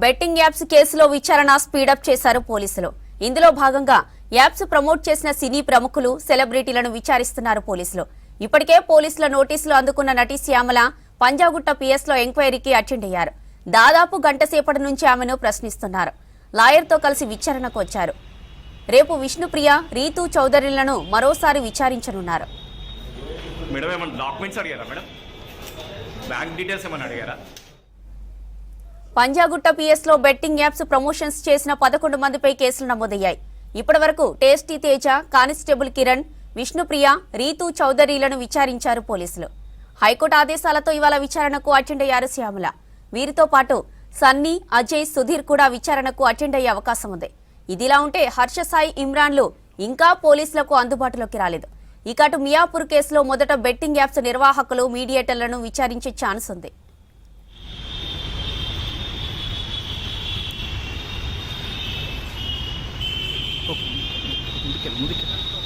Betting apps కేసులో విచారణ speedup చేశారు పోలీసులు. ఇందులో భాగంగా యాప్స్ ప్రమోట్ చేసిన సినీ ప్రముఖులు, సెలబ్రిటీలను విచారిస్తున్నారు పోలీసులు. ఇప్పటికే పోలీసుల నోటీసులు అందుకున్న నటి శ్యామల పంజాగుట్ట పిఎస్లో ఎంక్వైరీకి అటెండ్ అయ్యారు. దాదాపు గంట సేపటి నుంచి ఆమెను ప్రశ్నిస్తున్నారు. లాయర్తో కలిసి విచారణకు వచ్చారు. రేపు విష్ణుప్రియ, రీతూ చౌదరిలను మరోసారి విచారించనున్నారు. మేడం ఏమన్నా డాక్యుమెంట్స్ అడిగారా మేడం? బ్యాంక్ డీటెయిల్స్ ఏమన్నా అడిగారా? పంజాగుట్ట పిఎస్లో బెట్టింగ్ యాప్స్ ప్రమోషన్స్ చేసిన 11 మందిపై కేసులు నమోదయ్యాయి. ఇప్పటి వరకు టేస్టీ తేజ, కానిస్టేబుల్ కిరణ్, విష్ణుప్రియ, రీతూ చౌదరిలను విచారించారు పోలీసులు. హైకోర్టు ఆదేశాలతో ఇవాళ విచారణకు అటెండ్ అయ్యారు శ్యామల. వీరితో పాటు సన్నీ, అజయ్, సుధీర్ కూడా విచారణకు అటెండ్ అయ్యే అవకాశం ఉంది. ఇదిలా ఉంటే హర్ష సాయి, ఇమ్రాన్లు ఇంకా పోలీసులకు అందుబాటులోకి రాలేదు. ఇక అటు మియాపూర్ కేసులో మొదట బెట్టింగ్ యాప్స్ నిర్వాహకులు, మీడియేటర్లను విచారించే ఛాన్స్ ఉంది. ముందుకెళ్ళి